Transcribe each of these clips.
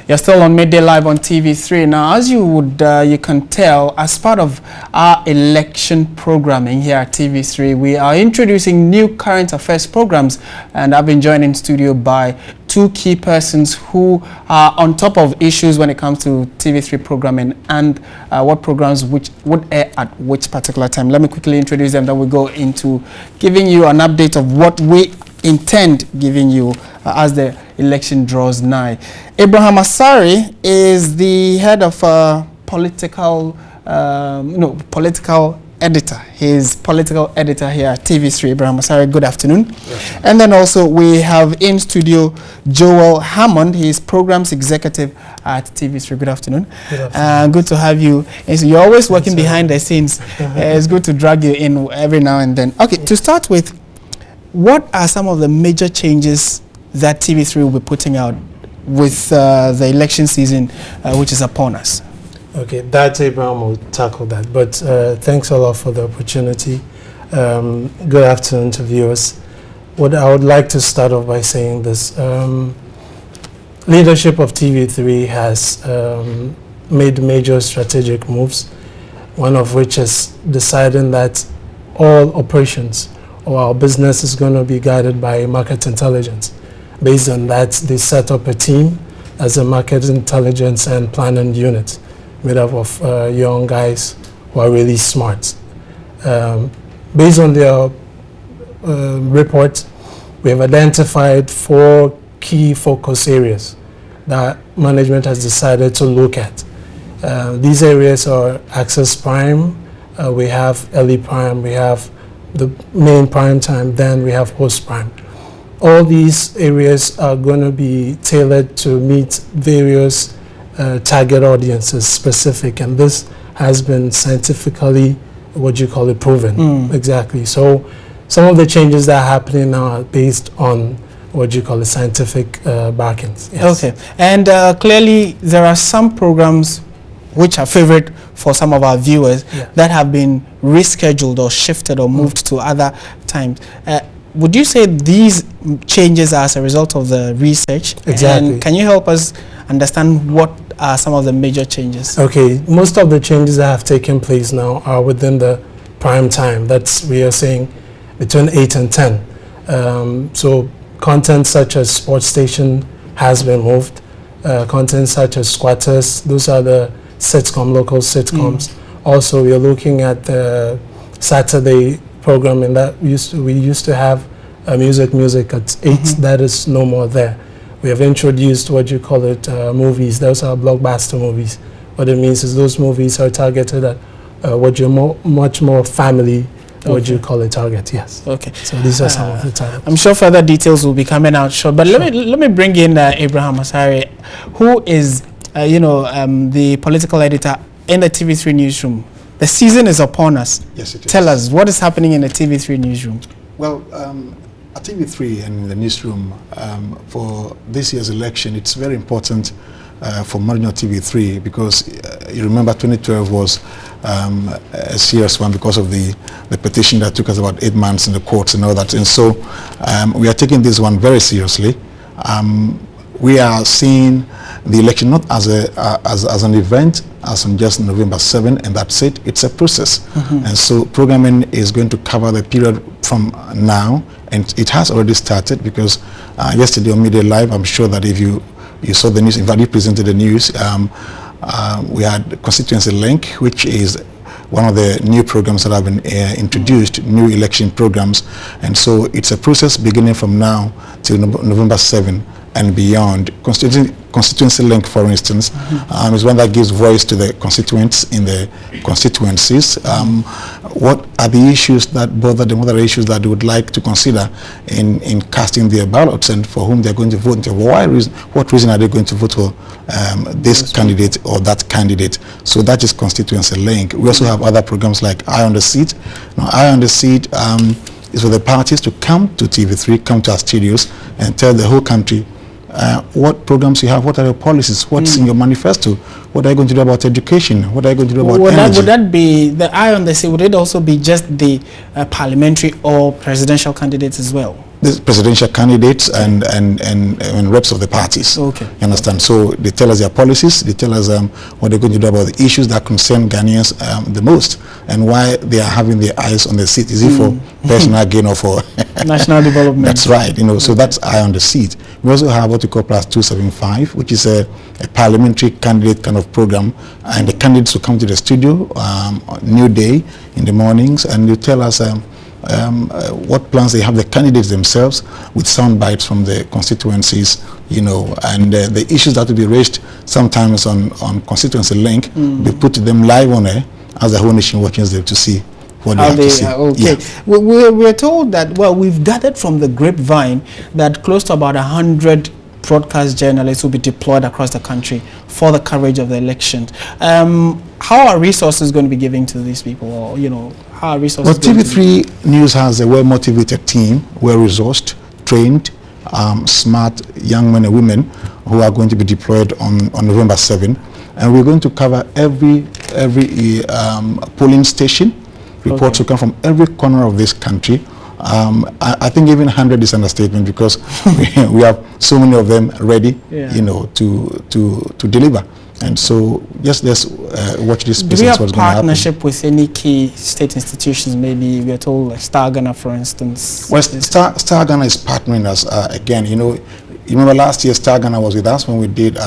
You're still on Midday Live on TV3. Now, as you can tell, as part of our election programming here at TV3, we are introducing new current affairs programs, and I've been joined in studio by two key persons who are on top of issues when it comes to TV3 programming and what programs which would air at which particular time. Let me quickly introduce them, then we go into giving you an update of what we intend giving you as the election draws nigh. Abraham Asari is the head of political editor. He's political editor here at TV3. Abraham Asari, good afternoon. Yes. And then also we have in studio Joel Hammond. He's programs executive at TV3. Good afternoon. Good afternoon. Good to have you. And so you're always working behind the scenes. It's good to drag you in every now and then. Okay, to start with, what are some of the major changes that TV3 will be putting out with the election season which is upon us? Okay, that Abraham will tackle that, but thanks a lot for the opportunity. Good afternoon to viewers. What I would like to start off by saying this, leadership of TV3 has made major strategic moves, one of which is deciding that all operations or our business is going to be guided by market intelligence. Based on that, they set up a team as a market intelligence and planning unit made up of young guys who are really smart. Based on their report, we have identified 4 key focus areas that management has decided to look at. These areas are access prime, we have early prime, we have the main prime time, then we have post prime. All these areas are going to be tailored to meet various target audiences specific, and this has been scientifically proven. Exactly. So some of the changes that are happening now are based on scientific backings. Yes. Okay, and clearly there are some programs which are favorite for some of our viewers that have been rescheduled or shifted or moved to other times. Would you say these changes are as a result of the research? Exactly. And can you help us understand what are some of the major changes? Okay, most of the changes that have taken place now are within the prime time. That's, we are saying, between 8 and 10. So content such as Sports Station has been moved. Content such as Squatters, those are the sitcom, local sitcoms. Also, we are looking at the Saturday programming that we used to have music at 8. That is no more there. We have introduced movies. Those are blockbuster movies. What it means is those movies are targeted at much more family target. Yes. Okay. So these are some of the targets. I'm sure further details will be coming out short. But let me bring in Abraham Asari, who is the political editor in the TV3 newsroom. The season is upon us. Yes, it is. Tell us, what is happening in the TV3 newsroom? Well, at TV3 and in the newsroom, for this year's election, it's very important for management TV3 because you remember 2012 was a serious one because of the petition that took us about 8 months in the courts and all that. And so we are taking this one very seriously. We are seeing the election not as an event, as on just November 7, and that's it. It's a process. And so programming is going to cover the period from now, and it has already started because yesterday on Midday Live, I'm sure that if you saw the news, in fact you presented the news, we had Constituency Link, which is one of the new programs that have been introduced, new election programs. And so it's a process beginning from now till November 7 and beyond. Constituency Link, for instance, is one that gives voice to the constituents in the constituencies. What are the issues that bother them? What are the issues that they would like to consider in casting their ballots, and for whom they're going to vote? What reason are they going to vote for this candidate or that candidate? So that is Constituency Link. We also have other programs like Eye on the Seat. Now, Eye on the Seat is for the parties to come to TV3, come to our studios, and tell the whole country what programs you have, what are your policies, what's in your manifesto, what are you going to do about education, what are you going to do about energy? Would that be the Eye on the Seat? Would it also be just the parliamentary or presidential candidates as well? the presidential candidates and reps of the parties. Okay. You understand? So they tell us their policies, they tell us what they're going to do about the issues that concern Ghanaians the most, and why they are having their eyes on the seat. Is it for personal gain or for national development? That's right. You know, so that's eye on the seat. We also have what we call Plus 275, which is a parliamentary candidate kind of program, and the candidates will come to the studio new day in the mornings, and you tell us what plans they have, the candidates themselves, with sound bites from the constituencies, you know, and the issues that will be raised sometimes on constituency link, they put them live on air as the whole nation watches them to see what they have to see. Okay. Yeah. We're told that, well, we've gathered from the grapevine that close to about 100 broadcast journalists will be deployed across the country for the coverage of the elections. How are resources going to be given to these people, or, you know, how are resources? Well, TV3 News has a well-motivated team, well-resourced, trained, smart young men and women who are going to be deployed on November 7, and we're going to cover every polling station. Reports will come from every corner of this country. I think even 100 is an understatement, because we have so many of them ready, you know, to deliver. And so just watch this space. Do we have partnership with any key state institutions? Maybe we are told, like Star Ghana, for instance. Well, Star Ghana is partnering us again. You know, you remember last year Star Ghana was with us when we did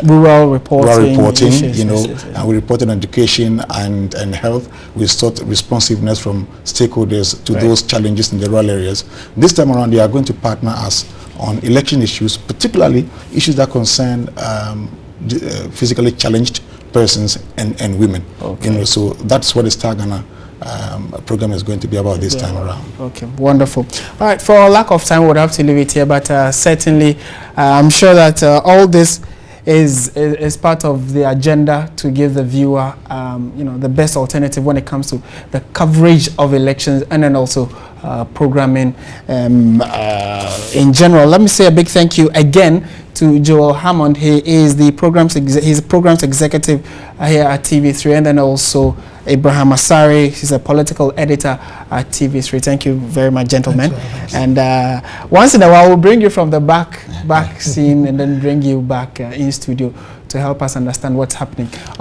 rural reporting, you know, and we reported on education and health. We sought responsiveness from stakeholders to those challenges in the rural areas. This time around, they are going to partner us on election issues, particularly issues that concern physically challenged persons and women. Okay. You know, so that's what the Star Ghana program is going to be about this time around. Okay, wonderful. All right, for lack of time, we'll have to leave it here, but certainly I'm sure that all this is part of the agenda to give the viewer, you know, the best alternative when it comes to the coverage of elections, and then also programming in general. Let me say a big thank you again to Joel Hammond. He is the programs executive here at TV3, and then also Abraham Asari. He's a political editor at TV3. Thank you very much, gentlemen. And once in a while, we'll bring you from the back scene and then bring you back in studio to help us understand what's happening.